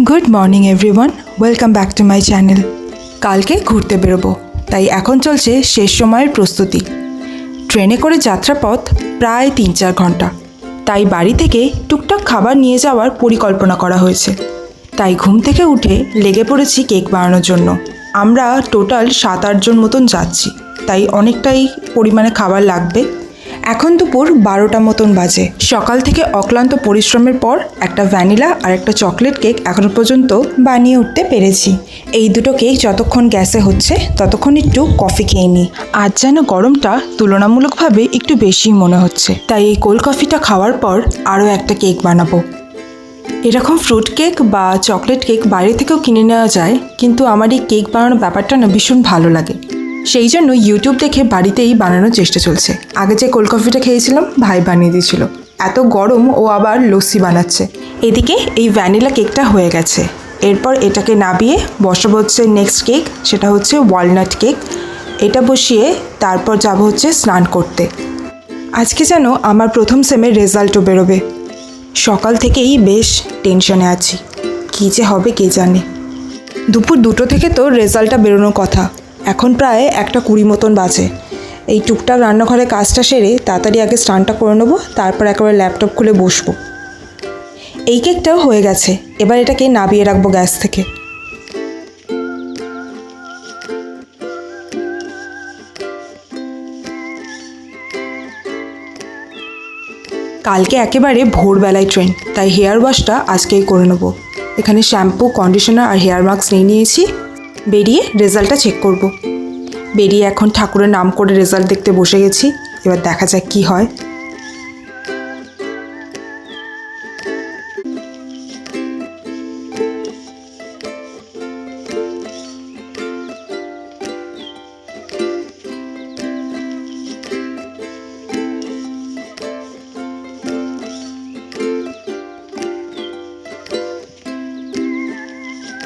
Good morning everyone, welcome back to my channel. কালকে ঘুরতে বেরোবো, তাই এখন চলছে শেষ সময়ের প্রস্তুতি। ট্রেনে করে যাত্রাপথ প্রায় 3-4 ঘন্টা, তাই বাড়ি থেকে টুকটাক খাবার নিয়ে যাওয়ার পরিকল্পনা করা হয়েছে। তাই ঘুম থেকে উঠে লেগে পড়েছি কেক বানানোর জন্য। আমরা টোটাল 7-8 জন মতন যাচ্ছি, তাই অনেকটাই পরিমাণে খাবার লাগবে। এখন দুপুর 12টা মতন বাজে। সকাল থেকে অক্লান্ত পরিশ্রমের পর একটা ভ্যানিলা আর একটা চকলেট কেক এখনও পর্যন্ত বানিয়ে উঠতে পেরেছি। এই দুটো কেক যতক্ষণ গ্যাসে হচ্ছে ততক্ষণ একটু কফি খেয়ে নিই। আজ যেন গরমটা তুলনামূলকভাবে একটু বেশিই মনে হচ্ছে, তাই এই কোল্ড কফিটা খাওয়ার পর আরও একটা কেক বানাবো। এরকম ফ্রুট কেক বা চকলেট কেক বাইরে থেকেও কিনে নেওয়া যায়, কিন্তু আমার এই কেক বানানোর ব্যাপারটা না ভীষণ ভালো লাগে। সেই জন্য ইউটিউব দেখে বাড়িতেই বানানোর চেষ্টা চলছে। আগে যে কোল্ড কফিটা খেয়েছিলাম ভাই বানিয়ে দিয়েছিল, এত গরম ও আবার লস্যি বানাচ্ছে। এদিকে এই ভ্যানিলা কেকটা হয়ে গেছে, এরপর এটাকে নাবিয়ে বসাবো হচ্ছে নেক্সট কেক, সেটা হচ্ছে ওয়ালনাট কেক। এটা বসিয়ে তারপর যাব হচ্ছে স্নান করতে। আজকে যেন আমার প্রথম সেমের রেজাল্টও বেরোবে। সকাল থেকেই বেশ টেনশনে আছি, কী যে হবে কে জানে। দুপুর 2টো থেকে তো রেজাল্টটা বেরোনোর কথা, এখন প্রায় 1:20 মতন বাজে। এই টুকটাক রান্নাঘরে কাজটা সেরে তাড়াতাড়ি আগে স্নানটা করে নেবো, তারপর একেবারে ল্যাপটপ খুলে বসবো। এই কেকটাও হয়ে গেছে, এবার এটাকে নাবিয়ে রাখবো গ্যাস থেকে। কালকে একেবারে ভোরবেলায় ট্রেন, তাই হেয়ার ওয়াশটা আজকেই করে নেবো। এখানে শ্যাম্পু, কন্ডিশনার আর হেয়ার মাস্ক নিয়ে নিয়েছি। বেরিয়ে রেজাল্টটা চেক করব। বেরিয়ে এখন ঠাকুরের নাম করে রেজাল্ট দেখতে বসে গেছি, এবার দেখা যাক কী হয়।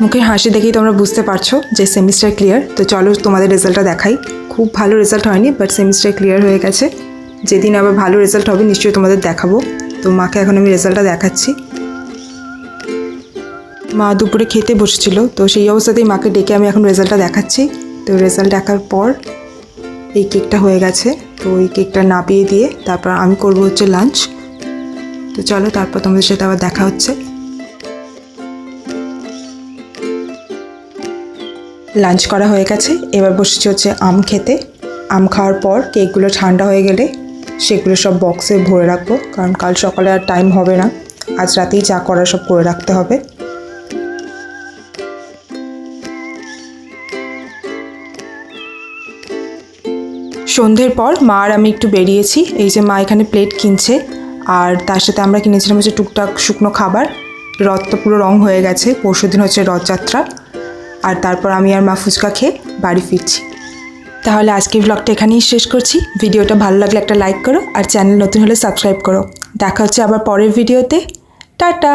মুখের হাসি দেখেই তোমরা বুঝতে পারছো যে সেমিস্টার ক্লিয়ার। তো চলো তোমাদের রেজাল্টটা দেখাই। খুব ভালো রেজাল্ট হয়নি, বাট সেমিস্টার ক্লিয়ার হয়ে গেছে। যেদিন আবার ভালো রেজাল্ট হবে নিশ্চয়ই তোমাদের দেখাবো। তো মাকে এখন আমি রেজাল্টটা দেখাচ্ছি। মা দুপুরে খেতে বসেছিল, তো সেই অবস্থাতেই মাকে ডেকে আমি এখন রেজাল্টটা দেখাচ্ছি। তো রেজাল্ট দেখার পর এই কেকটা হয়ে গেছে, তো এই কেকটা নাবিয়ে দিয়ে তারপর আমি করবো হচ্ছে লাঞ্চ। তো চলো তারপর তোমাদের সাথে আবার দেখা হচ্ছে। লাঞ্চ করা হয়ে গেছে, এবার বসেছি হচ্ছে আম খেতে। আম খাওয়ার পর কেকগুলো ঠান্ডা হয়ে গেলে সেগুলো সব বক্সে ভরে রাখবো, কারণ কাল সকালে আর টাইম হবে না। আজ রাতেই যা করার সব করে রাখতে হবে। সন্ধ্যের পর মা আর আমি একটু বেরিয়েছি। এই যে মা এখানে প্লেট কিনছে, আর তার সাথে আমরা কিনেছিলাম হচ্ছে টুকটাক শুকনো খাবার। রথ তো পুরো রং হয়ে গেছে, পরশুদিন হচ্ছে রথযাত্রা। আর তারপর আমি আর মা ফুচকা খেয়ে বাড়ি ফিরছি। তাহলে আজকের ব্লগটা এখানেই শেষ করছি। ভিডিওটা ভালো লাগলে একটা লাইক করো, আর চ্যানেল নতুন হলে সাবস্ক্রাইব করো। দেখা হচ্ছে আবার পরের ভিডিওতে। টাটা।